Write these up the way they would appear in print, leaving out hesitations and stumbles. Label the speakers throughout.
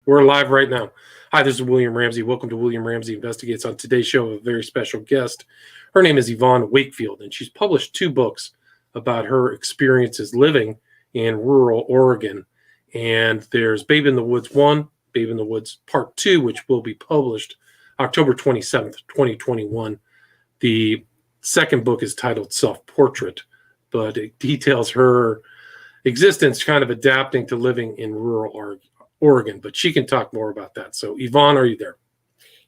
Speaker 1: We're live right now. Hi, this is William Ramsey. Welcome to William Ramsey Investigates. On today's show, a very special guest. Her name is Yvonne Wakefield, and she's published 2 books about her experiences living in rural Oregon. And there's Babe in the Woods 1, Babe in the Woods Part 2, which will be published October 27th, 2021. The second book is titled Self-Portrait, but it details her existence kind of adapting to living in rural Oregon, but she can talk more about that. So Yvonne, are you there?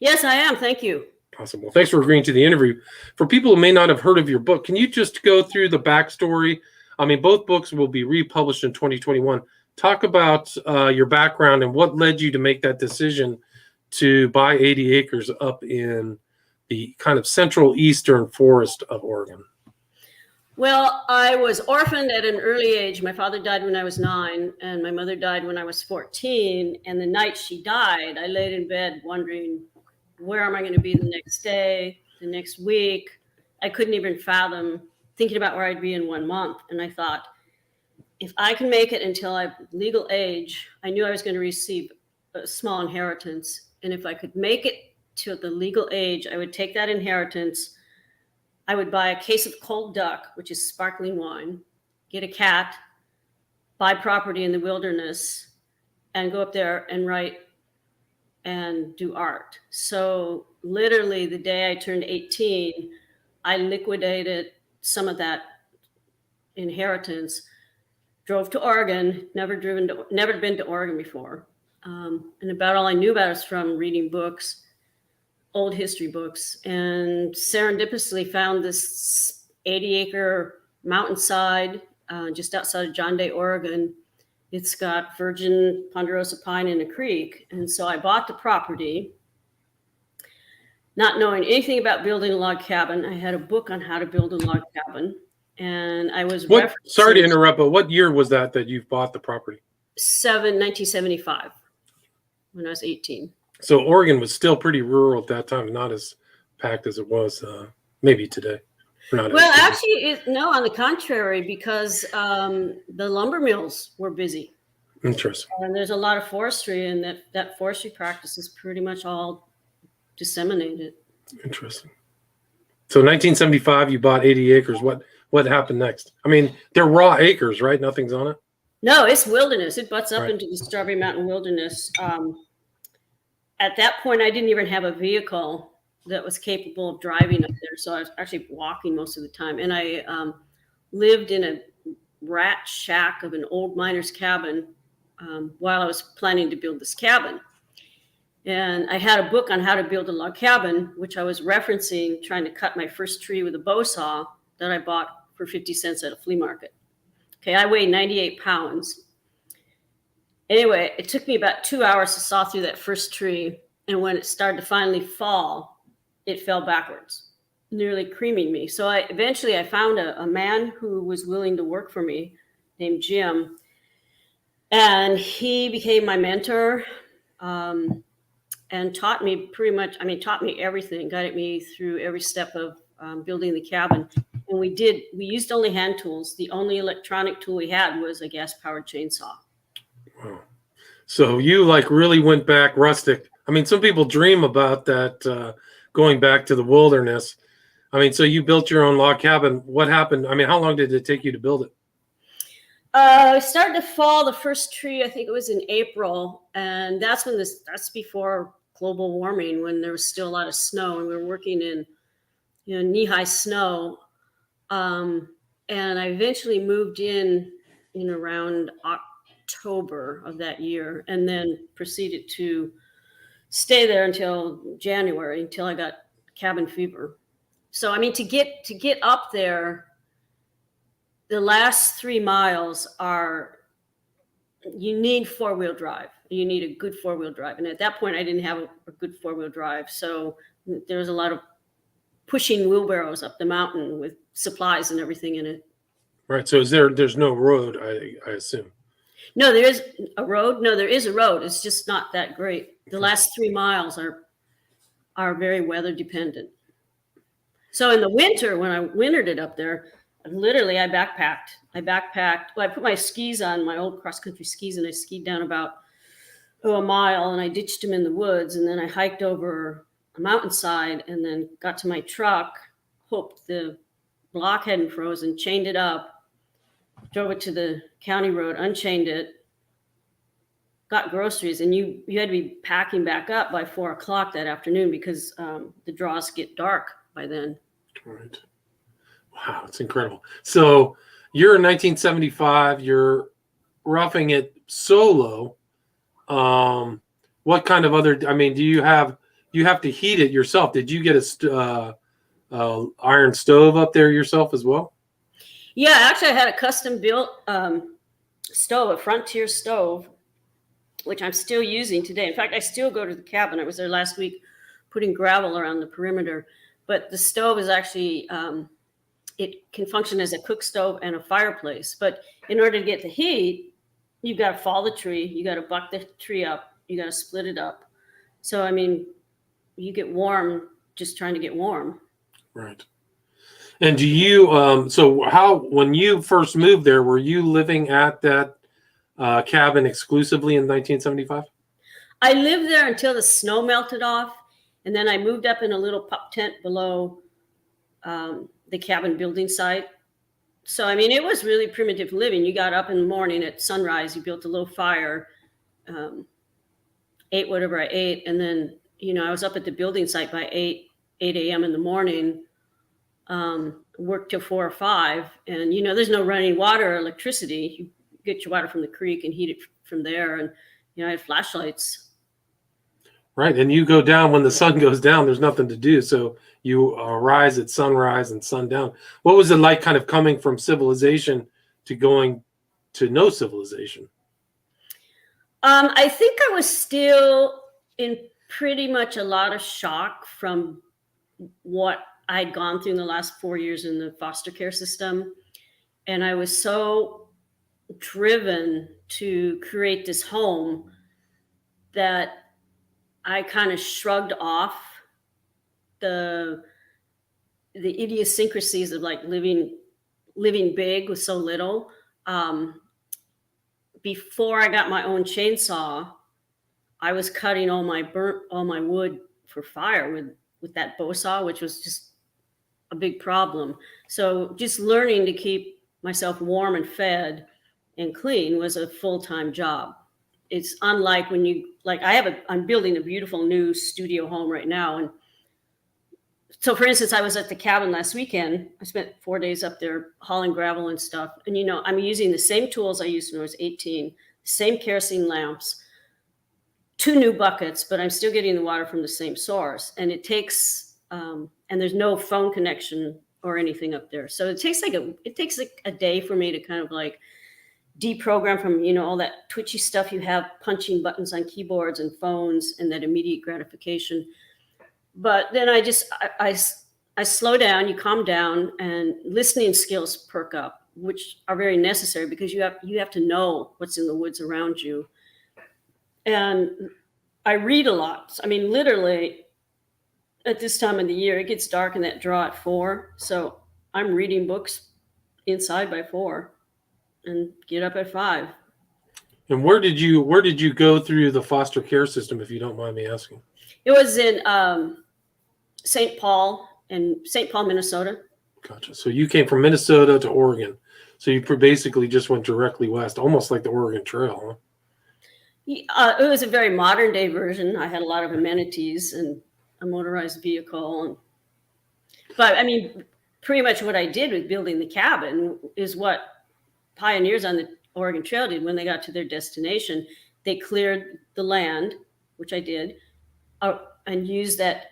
Speaker 2: Yes, I am. Thank you.
Speaker 1: Awesome. Well, thanks for agreeing to the interview. For people who may not have heard of your book, can you just go through the backstory? I mean, both books will be republished in 2021. Talk about your background and what led you to make that decision to buy 80 acres up in the kind of central eastern forest of Oregon.
Speaker 2: Well, I was orphaned at an early age. My father died when I was 9, and my mother died when I was 14. And the night she died, I laid in bed wondering, where am I going to be the next day, the next week? I couldn't even fathom thinking about where I'd be in 1 month. And I thought, if I can make it until I'm legal age, I knew I was going to receive a small inheritance. And if I could make it to the legal age, I would take that inheritance. I would buy a case of cold duck, which is sparkling wine, get a cat, buy property in the wilderness, and go up there and write and do art. So literally the day I turned 18, I liquidated some of that inheritance, drove to Oregon, never been to Oregon before. And about all I knew about it was from reading books, old history books, and serendipitously found this 80-acre mountainside just outside of John Day, Oregon. It's got virgin ponderosa pine in a creek. And so I bought the property, not knowing anything about building a log cabin. I had a book on how to build a log cabin. And I was
Speaker 1: sorry to interrupt, but what year was that you bought the property?
Speaker 2: 1975, when I was 18.
Speaker 1: So Oregon was still pretty rural at that time, not as packed as it was maybe today.
Speaker 2: Well, actually, no, on the contrary, because the lumber mills were busy.
Speaker 1: Interesting.
Speaker 2: And there's a lot of forestry, and that forestry practice is pretty much all disseminated.
Speaker 1: Interesting. So 1975, you bought 80 acres. What happened next? I mean, they're raw acres, right? Nothing's on it?
Speaker 2: No, it's wilderness. It butts up into the Strawberry Mountain Wilderness. At that point, I didn't even have a vehicle that was capable of driving up there. So I was actually walking most of the time. And I lived in a rat shack of an old miner's cabin while I was planning to build this cabin. And I had a book on how to build a log cabin, which I was referencing, trying to cut my first tree with a bow saw that I bought for 50 cents at a flea market. Okay, I weighed 98 pounds. Anyway, it took me about 2 hours to saw through that first tree. And when it started to finally fall, it fell backwards, nearly creaming me. So eventually I found a man who was willing to work for me named Jim. And he became my mentor and taught me taught me everything, guided me through every step of building the cabin. And we used only hand tools. The only electronic tool we had was a gas-powered chainsaw.
Speaker 1: Wow. So you really went back rustic. I mean, some people dream about that, going back to the wilderness. I mean, so you built your own log cabin. What happened? I mean, how long did it take you to build it?
Speaker 2: It started to fall. The first tree, I think it was in April. And that's before global warming, when there was still a lot of snow and we were working in, knee-high snow. And I eventually moved in around October of that year, and then proceeded to stay there until January, until I got cabin fever. So, I mean, to get up there, the last 3 miles you need 4-wheel drive. You need a good 4-wheel drive. And at that point, I didn't have a good 4-wheel drive. So there was a lot of pushing wheelbarrows up the mountain with supplies and everything in it.
Speaker 1: Right. So there's no road, I assume.
Speaker 2: No, there is a road. No, there is a road. It's just not that great. The last 3 miles are very weather dependent. So in the winter, when I wintered it up there, literally I backpacked. Well, I put my skis on, my old cross-country skis, and I skied down about a mile, and I ditched him in the woods, and then I hiked over a mountainside and then got to my truck, hoped the block hadn't frozen, chained it up, drove it to the county road, unchained it, got groceries, and you had to be packing back up by 4 o'clock that afternoon because the draws get dark by then.
Speaker 1: Right. Wow, it's incredible. So you're in 1975. You're roughing it solo. What kind of other? I mean, you have to heat it yourself? Did you get a iron stove up there yourself as well?
Speaker 2: Yeah, actually, I had a custom built stove, a Frontier stove, which I'm still using today. In fact, I still go to the cabin. I was there last week putting gravel around the perimeter. But the stove is actually, it can function as a cook stove and a fireplace. But in order to get the heat, you've got to fall the tree. You got to buck the tree up. You got to split it up. So, I mean, you get warm just trying to get warm.
Speaker 1: Right. And do you, when you first moved there, were you living at that cabin exclusively in 1975?
Speaker 2: I lived there until the snow melted off. And then I moved up in a little pup tent below the cabin building site. So, I mean, it was really primitive living. You got up in the morning at sunrise, you built a little fire, ate whatever I ate. And then, I was up at the building site by 8 a.m. in the morning, worked till 4 or 5. And, there's no running water or electricity. You get your water from the creek and heat it from there. And, I had flashlights.
Speaker 1: Right. And you go down when the sun goes down, there's nothing to do. So you rise at sunrise and sundown. What was it like kind of coming from civilization to going to no civilization?
Speaker 2: I think I was still in pretty much a lot of shock from what I'd gone through in the last 4 years in the foster care system. And I was so driven to create this home that I kind of shrugged off the idiosyncrasies of like living big with so little. Before I got my own chainsaw, I was cutting all my wood for fire with that bow saw, which was just a big problem. So just learning to keep myself warm and fed and clean was a full-time job. It's unlike when I'm building a beautiful new studio home right now. And so, for instance, I was at the cabin last weekend. I spent 4 days up there hauling gravel and stuff. And, I'm using the same tools I used when I was 18, same kerosene lamps, 2 new buckets, but I'm still getting the water from the same source. And it takes, and there's no phone connection or anything up there. So it takes a day for me to kind of like deprogram from, all that twitchy stuff you have punching buttons on keyboards and phones and that immediate gratification. But then I slow down, you calm down, and listening skills perk up, which are very necessary because you have to know what's in the woods around you. And I read a lot. I mean, literally at this time of the year, it gets dark in that draw at 4. So I'm reading books inside by 4 and get up at 5.
Speaker 1: And where did you go through the foster care system, if you don't mind me asking?
Speaker 2: It was in St. Paul, Minnesota.
Speaker 1: Gotcha. So you came from Minnesota to Oregon. So you basically just went directly west, almost like the Oregon Trail, huh?
Speaker 2: It was a very modern day version. I had a lot of amenities and a motorized vehicle. But I mean, pretty much what I did with building the cabin is what pioneers on the Oregon Trail did when they got to their destination. They cleared the land, which I did, and used that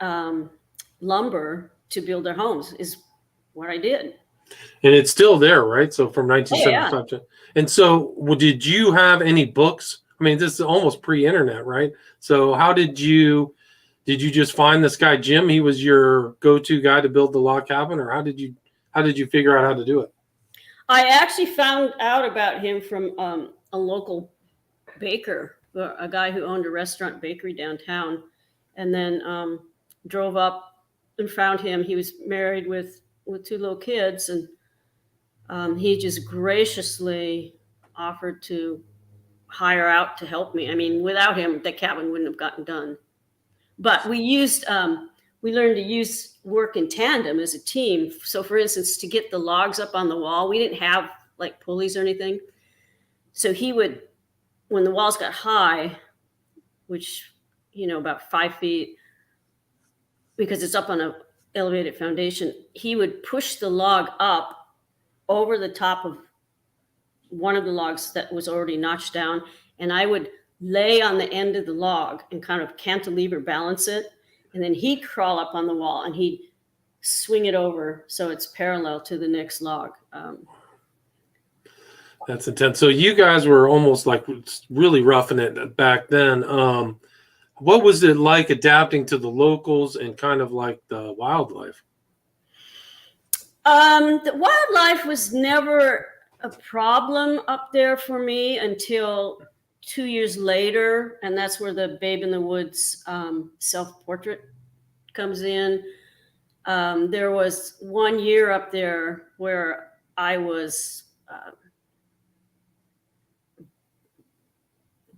Speaker 2: lumber to build their homes is what I did.
Speaker 1: And it's still there, right? So from 1975 to, and so did you have any books? I mean, this is almost pre-internet, right? So how did you just find this guy, Jim? He was your go-to guy to build the log cabin, or how did you figure out how to do it?
Speaker 2: I actually found out about him from a local baker, a guy who owned a restaurant bakery downtown, and then drove up and found him. He was married with 2 little kids, and he just graciously offered to hire out to help me. I mean, without him, the cabin wouldn't have gotten done. But we learned to work in tandem as a team. So for instance, to get the logs up on the wall, we didn't have like pulleys or anything. So he would, when the walls got high, which, about 5 feet, because it's up on a elevated foundation, he would push the log up over the top of one of the logs that was already notched down. And I would lay on the end of the log and kind of cantilever balance it. And then he'd crawl up on the wall and he'd swing it over so it's parallel to the next log.
Speaker 1: That's intense. So you guys were almost like really roughing it back then. What was it like adapting to the locals and kind of like the wildlife?
Speaker 2: The wildlife was never a problem up there for me until 2 years later, and that's where the Babe in the Woods self-portrait comes in. There was 1 year up there where I was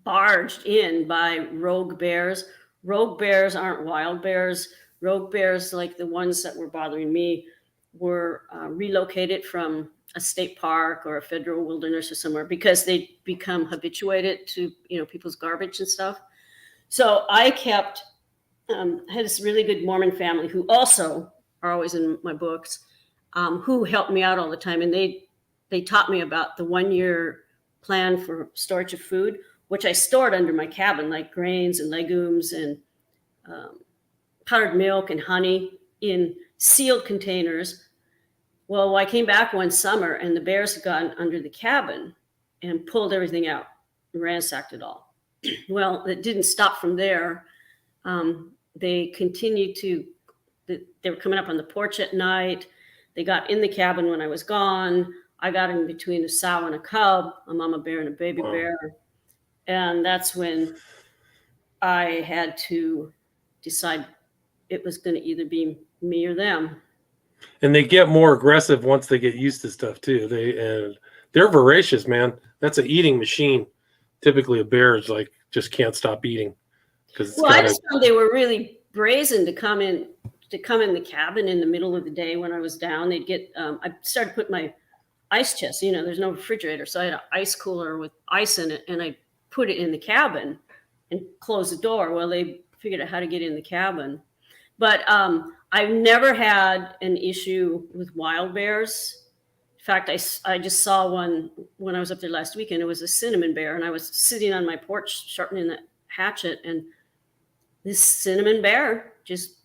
Speaker 2: barged in by rogue bears. Rogue bears aren't wild bears. Rogue bears, like the ones that were bothering me, were relocated from a state park or a federal wilderness or somewhere because they become habituated to people's garbage and stuff. So I had this really good Mormon family who also are always in my books, who helped me out all the time, and they taught me about the 1 year plan for storage of food, which I stored under my cabin, like grains and legumes and powdered milk and honey in sealed containers. Well, I came back one summer and the bears had gotten under the cabin and pulled everything out and ransacked it all. Well, it didn't stop from there. They continued they were coming up on the porch at night. They got in the cabin when I was gone. I got in between a sow and a cub, a mama bear and a baby bear. And that's when I had to decide it was going to either be me or them.
Speaker 1: And they get more aggressive once they get used to stuff too. They're voracious, man. That's an eating machine. Typically, a bear is like just can't stop eating because.
Speaker 2: Well, I just found they were really brazen to come in the cabin in the middle of the day when I was down. They'd get. I started putting my ice chest. There's no refrigerator, so I had an ice cooler with ice in it, and I put it in the cabin and close the door. Well, they figured out how to get in the cabin, but I've never had an issue with wild bears. In fact, I just saw one when I was up there last weekend. It was a cinnamon bear, and I was sitting on my porch sharpening the hatchet, and this cinnamon bear just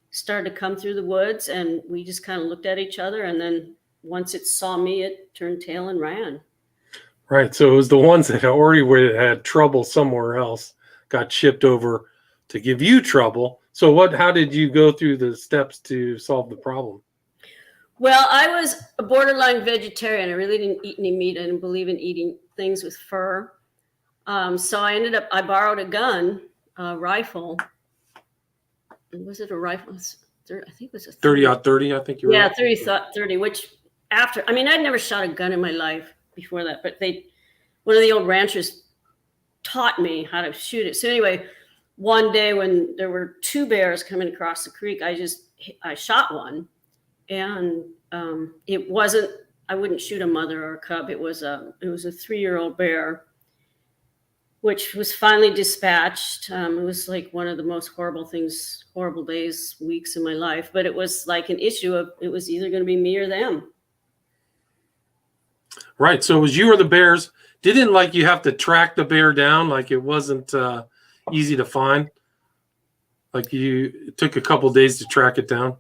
Speaker 2: started to come through the woods, and we just kind of looked at each other, and then once it saw me, it turned tail and ran.
Speaker 1: Right. So it was the ones that already had trouble somewhere else got shipped over to give you trouble. So how did you go through the steps to solve the problem?
Speaker 2: Well, I was a borderline vegetarian. I really didn't eat any meat. I didn't believe in eating things with fur. So I borrowed a gun, a rifle. Was it a rifle? I think it was a
Speaker 1: 30-30, I think you were.
Speaker 2: Yeah, 30, which I'd never shot a gun in my life before that, but one of the old ranchers taught me how to shoot it. So anyway, one day when there were 2 bears coming across the creek, I shot one, and I wouldn't shoot a mother or a cub. It was a 3-year-old bear, which was finally dispatched. It was like one of the most horrible days, weeks in my life, but it was like an issue of it was either going to be me or them.
Speaker 1: Right. So it was you or the bears. Didn't like you have to track the bear down? Like it wasn't easy to find? Like it took a couple days to track it down?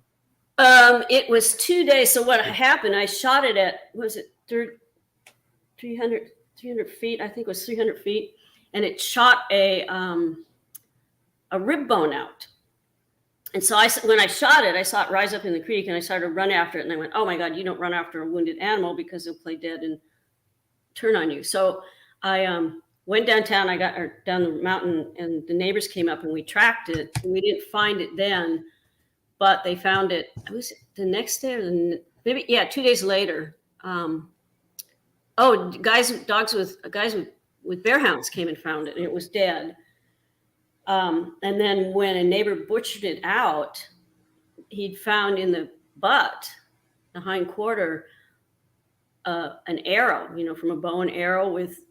Speaker 2: It was 2 days. So what happened, I shot it at, 300 feet? I think it was 300 feet. And it shot a rib bone out. And so when I shot it, I saw it rise up in the creek, and I started to run after it. And I went, oh my God, you don't run after a wounded animal because they'll play dead and turn on you. So I went downtown, down the mountain, and the neighbors came up and we tracked it. And we didn't find it then, but they found it. It was the next day or maybe 2 days later. Guys with with bear hounds came and found it, and it was dead. And then when a neighbor butchered it out, he'd found in the butt, the hind quarter, an arrow, from a bow and arrow with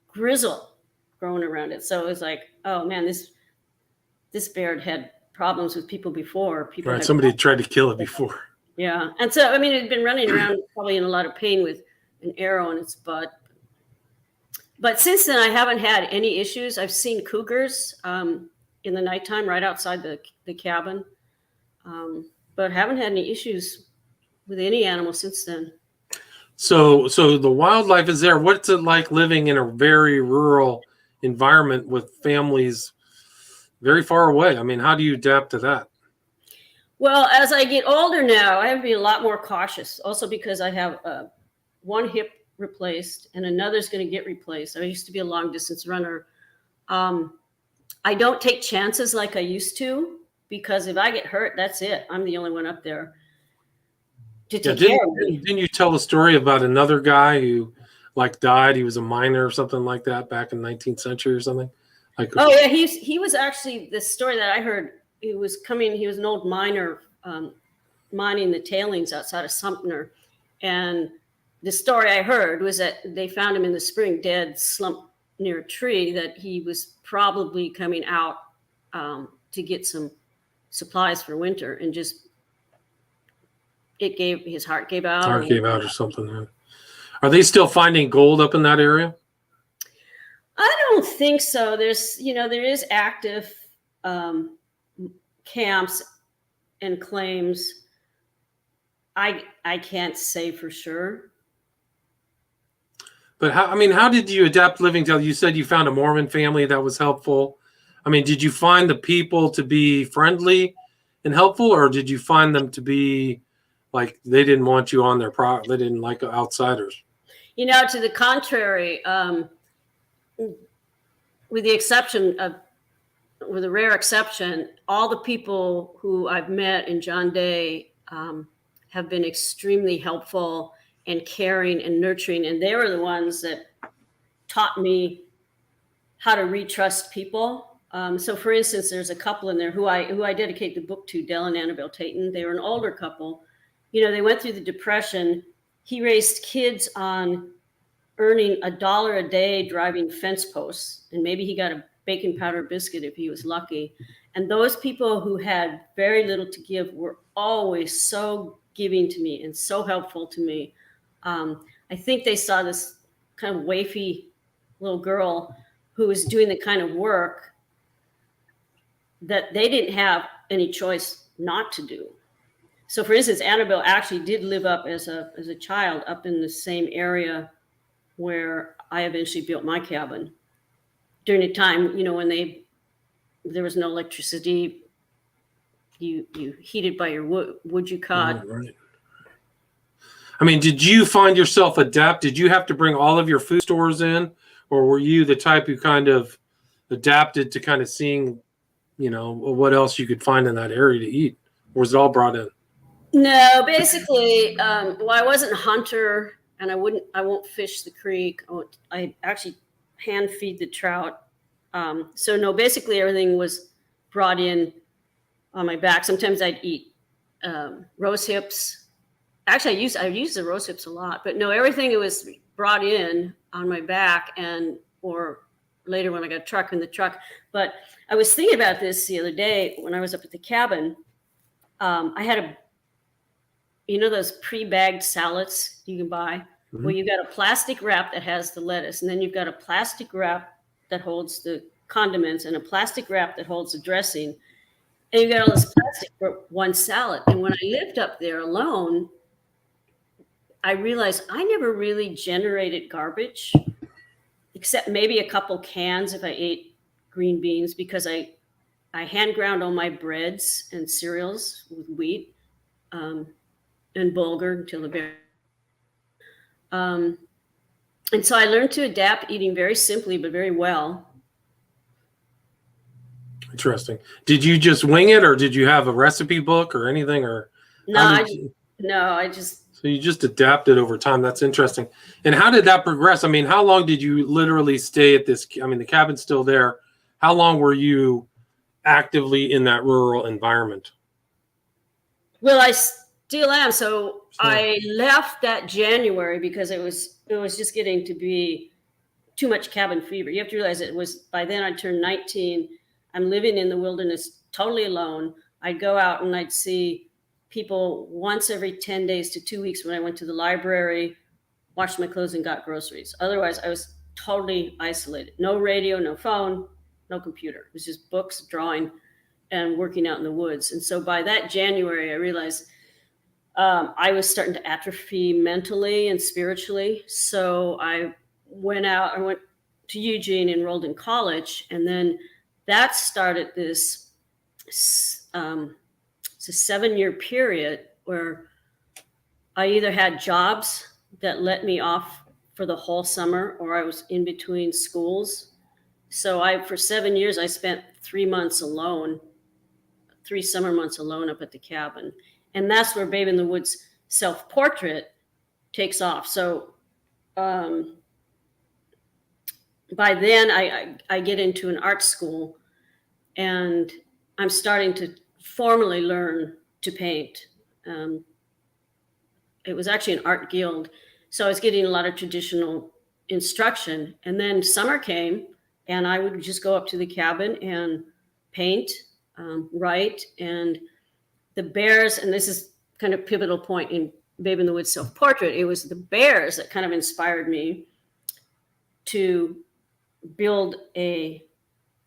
Speaker 2: grizzle growing around it. So it was like, oh man, this bear had problems with people before. People
Speaker 1: Right, somebody tried to kill it before.
Speaker 2: Yeah, and so it had been running around probably in a lot of pain with an arrow in its butt. But since then, I haven't had any issues. I've seen cougars in the nighttime right outside the cabin, but haven't had any issues with any animal since then.
Speaker 1: So the wildlife is there. What's it like living in a very rural environment with families very far away? I mean, how do you adapt to that?
Speaker 2: Well, as I get older now, I have to be a lot more cautious. Also because I have one hip replaced and another's going to get replaced. I used to be a long distance runner. I don't take chances like I used to, because if I get hurt, that's it. I'm the only one up there to take care of me.
Speaker 1: Didn't you tell a story about another guy who died? He was a miner or something like that back in the 19th century or something.
Speaker 2: Oh yeah, he was actually, the story that I heard. He was an old miner, mining the tailings outside of Sumter, and the story I heard was that they found him in the spring dead, slumped near a tree, that he was probably coming out to get some supplies for winter, and just his heart gave out.
Speaker 1: Heart gave out or something. Yeah. Are they still finding gold up in that area?
Speaker 2: I don't think so. There is active camps and claims. I can't say for sure.
Speaker 1: But how did you adapt living till you said you found a Mormon family that was helpful? I mean, did you find the people to be friendly and helpful, or did you find them to be like they didn't want you on their property? They didn't like outsiders?
Speaker 2: To the contrary, with a rare exception, all the people who I've met in John Day have been extremely helpful and caring and nurturing. And they were the ones that taught me how to retrust people. So for instance, there's a couple in there who I dedicate the book to, Dell and Annabelle Tayton. They were an older couple. They went through the Depression. He raised kids on earning $1 a day driving fence posts, and maybe he got a baking powder biscuit if he was lucky. And those people who had very little to give were always so giving to me and so helpful to me. I think they saw this kind of wafy little girl who was doing the kind of work that they didn't have any choice not to do. So for instance, Annabelle actually did live up as a child up in the same area where I eventually built my cabin during a time, when there was no electricity. You heated by your wood you caught.
Speaker 1: Right. I mean, did you find yourself adapt? Did you have to bring all of your food stores in, or were you the type who kind of adapted to kind of seeing, what else you could find in that area to eat? Or was it all brought in?
Speaker 2: No, basically, I wasn't a hunter, and I won't fish the creek. I actually hand feed the trout. So no, basically everything was brought in on my back. Sometimes I'd eat rose hips. Actually, I use the rose hips a lot, but no, everything was brought in on my back, or later when I got a truck in the truck. But I was thinking about this the other day when I was up at the cabin. I had those pre-bagged salads you can buy. Mm-hmm. Well, you've got a plastic wrap that has the lettuce, and then you've got a plastic wrap that holds the condiments, and a plastic wrap that holds the dressing. And you got all this plastic for one salad. And when I lived up there alone, I realized I never really generated garbage, except maybe a couple cans if I ate green beans, because I hand ground all my breads and cereals with wheat and bulgur until the very. And so I learned to adapt, eating very simply but very well.
Speaker 1: Interesting. Did you just wing it, or did you have a recipe book or anything, or
Speaker 2: no? I just
Speaker 1: So you just adapted over time. That's interesting. And how did that progress? I mean, how long did you literally stay at this? I mean, the cabin's still there. How long were you actively in that rural environment?
Speaker 2: Well, I still am. So
Speaker 1: Sure.
Speaker 2: I left that January because it was just getting to be too much cabin fever. You have to realize it was by then I turned 19. I'm living in the wilderness totally alone. I'd go out and I'd see people once every 10 days to 2 weeks when I went to the library, washed my clothes, and got groceries. Otherwise, I was totally isolated. No radio, no phone, no computer. It was just books, drawing, and working out in the woods. And so by that January, I realized I was starting to atrophy mentally and spiritually. So I went to Eugene, enrolled in college, and then that started this it's a 7-year period where I either had jobs that let me off for the whole summer, or I was in between schools. So for 7 years, I spent 3 months alone, 3 summer months alone up at the cabin. And that's where Babe in the Woods self-portrait takes off. So by then I get into an art school and I'm starting to formally learn to paint. It was actually an art guild. So I was getting a lot of traditional instruction. And then summer came and I would just go up to the cabin and paint, write. And the bears, and this is kind of pivotal point in Babe in the Woods self-portrait, it was the bears that kind of inspired me to build a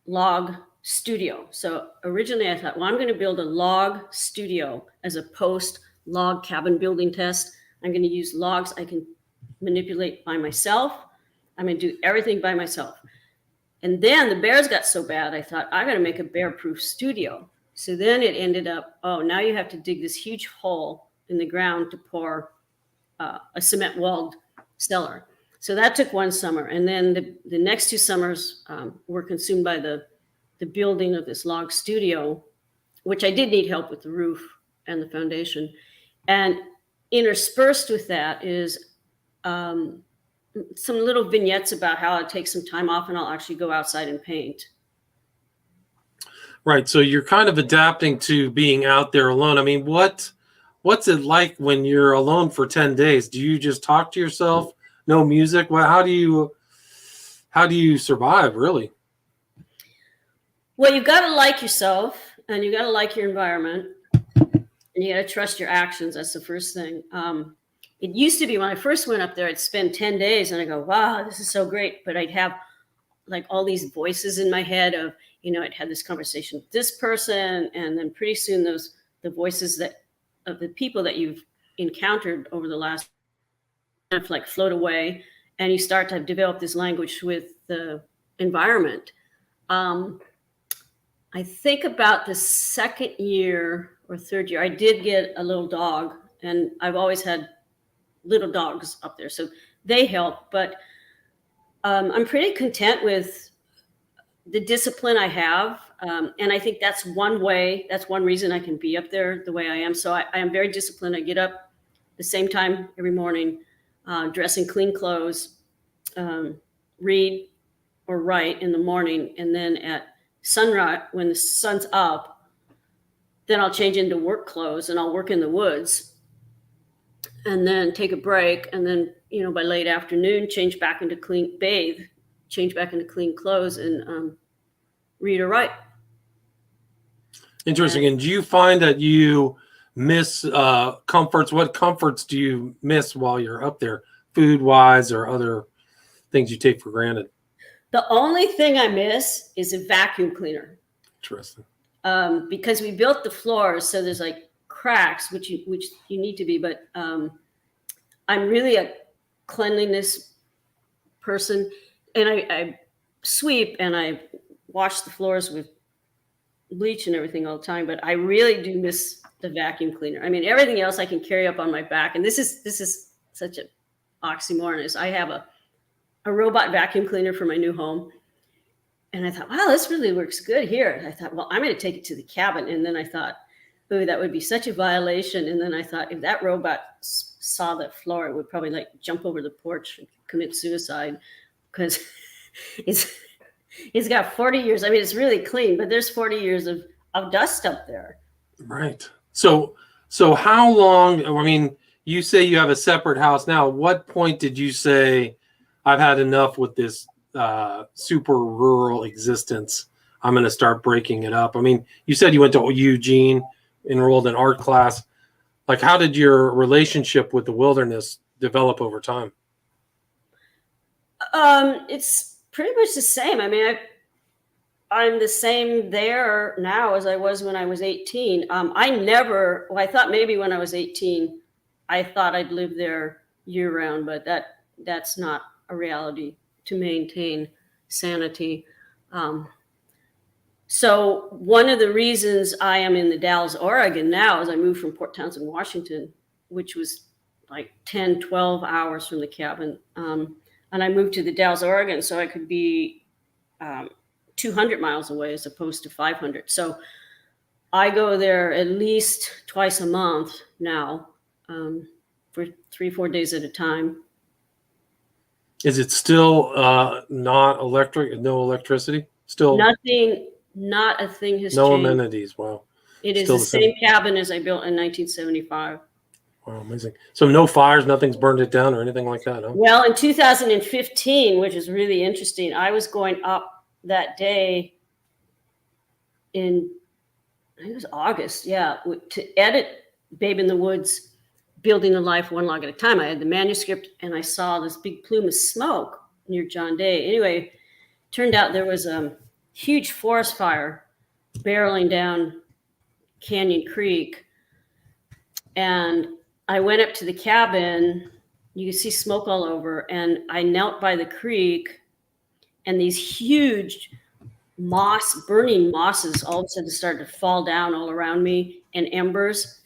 Speaker 2: log studio. So originally I thought, well, I'm going to build a log studio as a post-log cabin building test. I'm going to use logs I can manipulate by myself. I'm going to do everything by myself. And then the bears got so bad, I thought, I got to make a bear-proof studio. So then it ended up, now you have to dig this huge hole in the ground to pour a cement-walled cellar. So that took one summer. And then the next 2 summers were consumed by the building of this log studio, which I did need help with the roof and the foundation. And interspersed with that is some little vignettes about how I take some time off and I'll actually go outside and paint.
Speaker 1: Right. So you're kind of adapting to being out there alone. I mean, what's it like when you're alone for 10 days? Do you just talk to yourself? No music? Well, how do you survive, really?
Speaker 2: Well, you've got to like yourself and you got to like your environment and you got to trust your actions. That's the first thing. It used to be when I first went up there, I'd spend 10 days and I go, wow, this is so great. But I'd have like all these voices in my head of, I'd had this conversation with this person. And then pretty soon the voices of the people that you've encountered over the last kind of like float away. And you start to develop this language with the environment. I think about the second year or third year, I did get a little dog, and I've always had little dogs up there, so they help. But I'm pretty content with the discipline I have, and I think that's one reason I can be up there the way I am. So I am very disciplined. I get up the same time every morning, dress in clean clothes, read or write in the morning, and then at sunrise, when the sun's up, then I'll change into work clothes and I'll work in the woods and then take a break. And then, by late afternoon, change back into clean clothes and read or write.
Speaker 1: Interesting. And do you find that you miss comforts? What comforts do you miss while you're up there, food wise or other things you take for granted?
Speaker 2: The only thing I miss is a vacuum cleaner.
Speaker 1: Interesting.
Speaker 2: Because we built the floors, so there's like cracks, which you need to be. But I'm really a cleanliness person, and I sweep and I wash the floors with bleach and everything all the time. But I really do miss the vacuum cleaner. I mean, everything else I can carry up on my back, and this is such an oxymoron. Is I have a robot vacuum cleaner for my new home. And I thought, wow, this really works good here. And I thought, well, I'm going to take it to the cabin. And then I thought, ooh, that would be such a violation. And then I thought, if that robot saw that floor, I would probably like jump over the porch and commit suicide, because it's got 40 years. I mean, it's really clean, but there's 40 years of dust up there.
Speaker 1: Right. So how long, I mean, you say you have a separate house now. What point did you say, I've had enough with this super rural existence? I'm going to start breaking it up. I mean, you said you went to Eugene, enrolled in art class. Like, how did your relationship with the wilderness develop over time?
Speaker 2: It's pretty much the same. I mean, I'm the same there now as I was when I was 18. I thought maybe when I was 18, I thought I'd live there year round, but that's not a reality to maintain sanity. So one of the reasons I am in the Dalles, Oregon now is I moved from Port Townsend, Washington, which was like 10, 12 hours from the cabin. And I moved to the Dalles, Oregon, so I could be 200 miles away as opposed to 500. So I go there at least twice a month now, for 3-4 days at a time.
Speaker 1: Is it still not electric, no electricity? Still
Speaker 2: Nothing, not a thing has
Speaker 1: no
Speaker 2: changed.
Speaker 1: amenities. Wow.
Speaker 2: It is
Speaker 1: Still
Speaker 2: the same cabin as I built in 1975.
Speaker 1: Wow, amazing. So no fires, nothing's burned it down or anything like that, huh?
Speaker 2: Well, in 2015, which is really interesting, I was going up that day in, I think it was August, to edit Babe in the Woods, Building a Life One Log at a Time. I had the manuscript and I saw this big plume of smoke near John Day. Anyway, turned out there was a huge forest fire barreling down Canyon Creek. And I went up to the cabin. You could see smoke all over. And I knelt by the creek, and these huge burning mosses all of a sudden started to fall down all around me, and embers.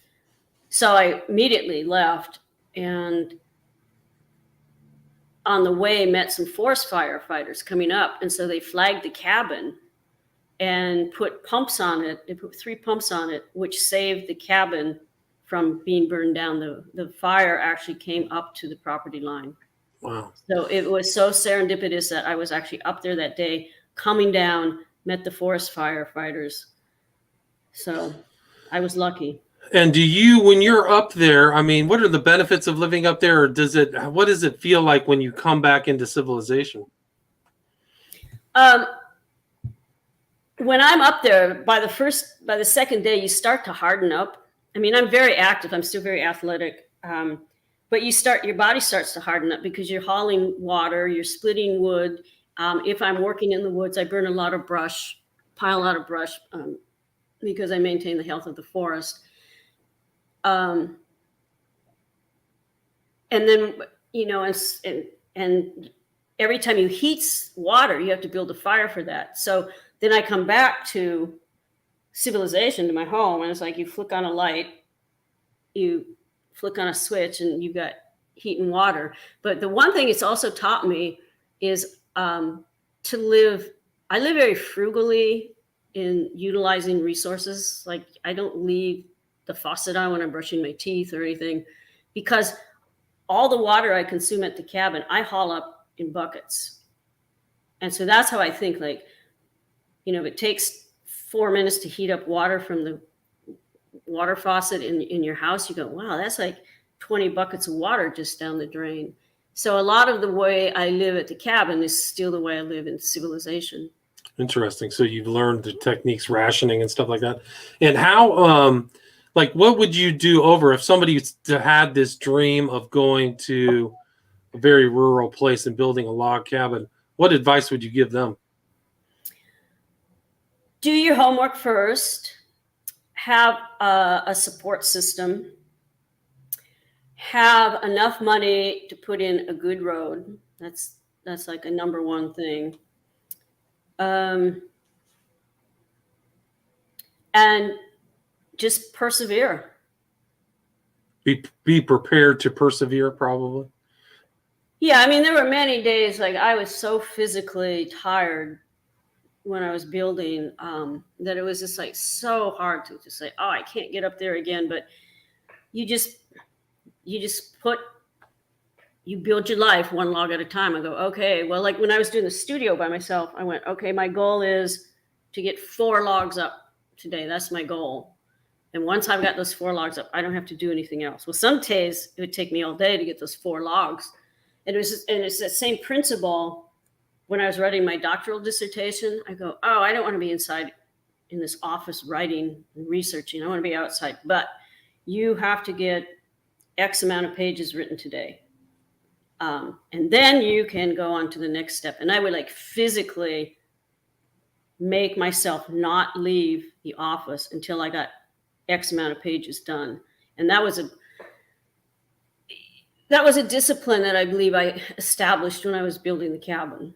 Speaker 2: So I immediately left, and on the way met some forest firefighters coming up. And so they flagged the cabin and put pumps on it. They put 3 pumps on it, which saved the cabin from being burned down. The fire actually came up to the property line.
Speaker 1: Wow.
Speaker 2: So it was so serendipitous that I was actually up there that day, coming down, met the forest firefighters. So I was lucky.
Speaker 1: And do you, when you're up there, I mean, what are the benefits of living up there? Or what does it feel like when you come back into civilization?
Speaker 2: When I'm up there, by the second day, you start to harden up. I mean, I'm very active. I'm still very athletic. But your body starts to harden up because you're hauling water, you're splitting wood. If I'm working in the woods, I burn a lot of brush, pile a lot of brush, because I maintain the health of the forest. And then, and every time you heat water, you have to build a fire for that. So then I come back to civilization, to my home, and it's like you flick on a light, you flick on a switch, and you've got heat and water. But the one thing it's also taught me is I live very frugally in utilizing resources. Like, I don't leave the faucet on when I'm brushing my teeth or anything, because all the water I consume at the cabin, I haul up in buckets. And so that's how I think, like, if it takes 4 minutes to heat up water from the water faucet in your house, you go, wow, that's like 20 buckets of water just down the drain. So a lot of the way I live at the cabin is still the way I live in civilization.
Speaker 1: Interesting. So you've learned the techniques, rationing and stuff like that. And how, what would you do if somebody had this dream of going to a very rural place and building a log cabin? What advice would you give them?
Speaker 2: Do your homework first. Have a support system. Have enough money to put in a good road. That's like a number one thing. And just persevere.
Speaker 1: Be prepared to persevere, probably.
Speaker 2: Yeah, I mean, there were many days like I was so physically tired when I was building that it was just like so hard to say, oh, I can't get up there again. But you just you just you build your life one log at a time. I go, okay, well, like when I was doing the studio by myself, I went, okay, my goal is to get 4 logs up today. That's my goal. And once I've got those 4 logs up, I don't have to do anything else. Well, some days it would take me all day to get those 4 logs. And it's that same principle. When I was writing my doctoral dissertation, I go, oh, I don't want to be inside in this office writing and researching. I want to be outside. But you have to get X amount of pages written today. And then you can go on to the next step. And I would like physically make myself not leave the office until I got X amount of pages done. And that was a discipline that I believe I established when I was building the cabin.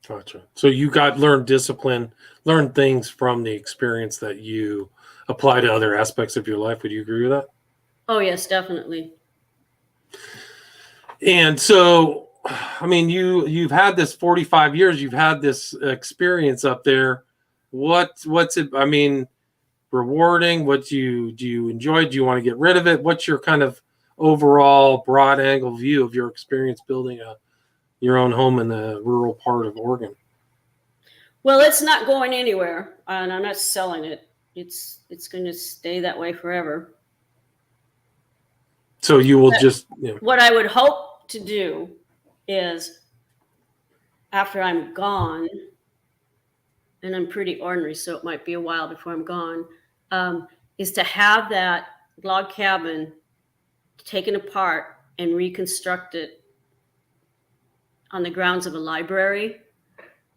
Speaker 1: Gotcha. So you learned discipline, learned things from the experience that you apply to other aspects of your life. Would you agree with that?
Speaker 2: Oh, yes, definitely.
Speaker 1: And so, I mean, you've had this 45 years, you've had this experience up there. What's it? I mean, rewarding? Do you enjoy? Do you want to get rid of it? What's your kind of overall broad angle view of your experience building your own home in the rural part of Oregon?
Speaker 2: Well, it's not going anywhere, and I'm not selling it. It's going to stay that way forever.
Speaker 1: So you will
Speaker 2: What I would hope to do is, after I'm gone, and I'm pretty ornery, so it might be a while before I'm gone, is to have that log cabin taken apart and reconstruct it on the grounds of a library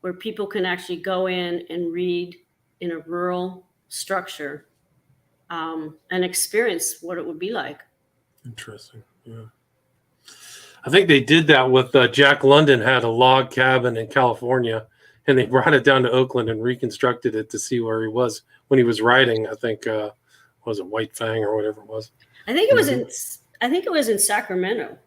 Speaker 2: where people can actually go in and read in a rural structure and experience what it would be like.
Speaker 1: Interesting. Yeah. I think they did that with Jack London had a log cabin in California, and they brought it down to Oakland and reconstructed it to see where he was when he was writing. I think was it White Fang or whatever it was.
Speaker 2: I think it was in Sacramento.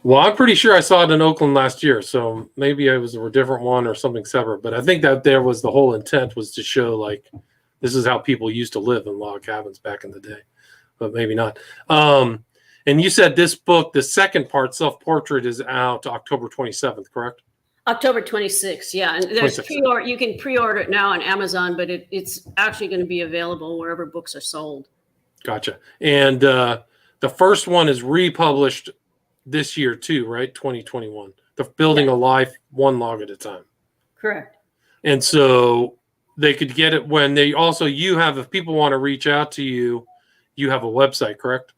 Speaker 1: Well, I'm pretty sure I saw it in Oakland last year, so maybe it was a different one or something separate. But I think that there was the whole intent was to show like this is how people used to live in log cabins back in the day. But maybe not. And you said this book, the second part, Self-Portrait, is out October 27th, correct?
Speaker 2: October 26th, yeah. And there's you can pre-order it now on Amazon, but it's actually going to be available wherever books are sold.
Speaker 1: Gotcha. And the first one is republished this year too, right? 2021. The Building a Life One Log at a Time.
Speaker 2: Correct.
Speaker 1: And so they could get it when they also, if people want to reach out to you, you have a website, correct?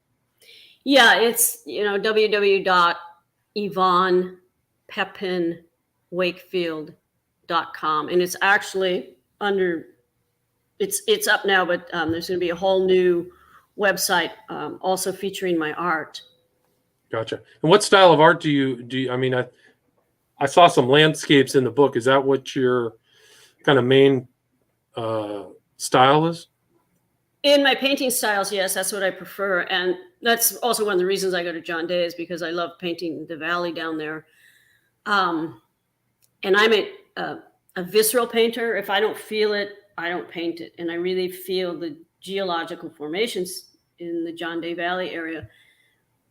Speaker 2: Yeah, it's, www.YvonneWakefield.com. And it's actually it's up now, but there's going to be a whole new website also featuring my art. Gotcha.
Speaker 1: And what style of art do you, I mean, I saw some landscapes in the book. Is that what your kind of main style is?
Speaker 2: In my painting styles, yes, that's what I prefer. And that's also one of the reasons I go to John Day is because I love painting the valley down there. And I'm a visceral painter. If I don't feel it, I don't paint it. And I really feel the geological formations in the John Day Valley area.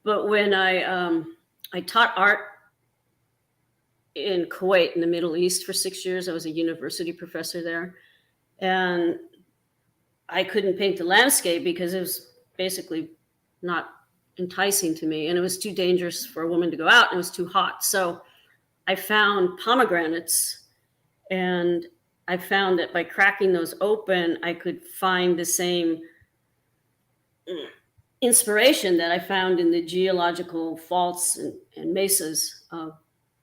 Speaker 2: But when I taught art in Kuwait in the Middle East for 6 years, I was a university professor there. And I couldn't paint the landscape because it was basically not enticing to me. And it was too dangerous for a woman to go out, and it was too hot. So I found pomegranates, and I found that by cracking those open, I could find the same inspiration that I found in the geological faults and mesas of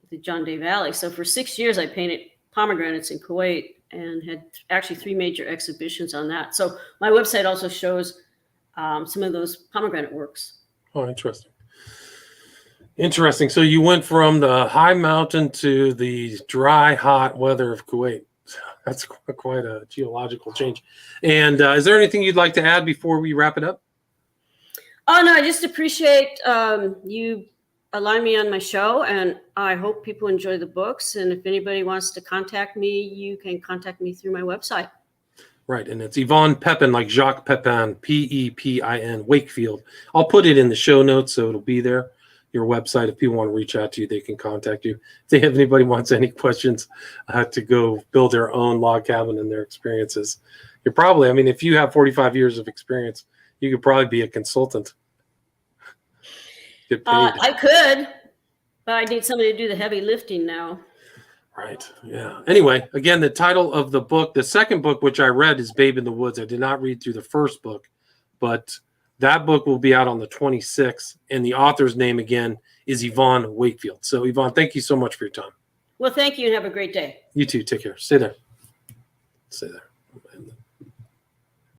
Speaker 2: the John Day Valley. So for 6 years, I painted pomegranates in Kuwait and had actually 3 major exhibitions on that. So my website also shows some of those pomegranate works.
Speaker 1: Oh, interesting. Interesting. So you went from the high mountain to the dry, hot weather of Kuwait. That's quite a geological change. And is there anything you'd like to add before we wrap it up?
Speaker 2: Oh, no, I just appreciate you allowing me on my show, and I hope people enjoy the books. And if anybody wants to contact me, you can contact me through my website.
Speaker 1: Right, and it's Yvonne Pepin, like Jacques Pepin, Pepin, Wakefield. I'll put it in the show notes, so it'll be there. Your website, if people want to reach out to you, they can contact you. If they have anybody wants any questions to go build their own log cabin and their experiences, you're probably, I mean, if you have 45 years of experience, you could probably be a consultant. Get paid.
Speaker 2: I could, but I need somebody to do the heavy lifting now.
Speaker 1: Right. Yeah. Anyway, again, the title of the book, the second book, which I read, is Babe in the Woods. I did not read through the first book, but that book will be out on the 26th. And the author's name, again, is Yvonne Wakefield. So, Yvonne, thank you so much for your time.
Speaker 2: Well, thank you and have a great day.
Speaker 1: You too. Take care. Stay there. Stay there.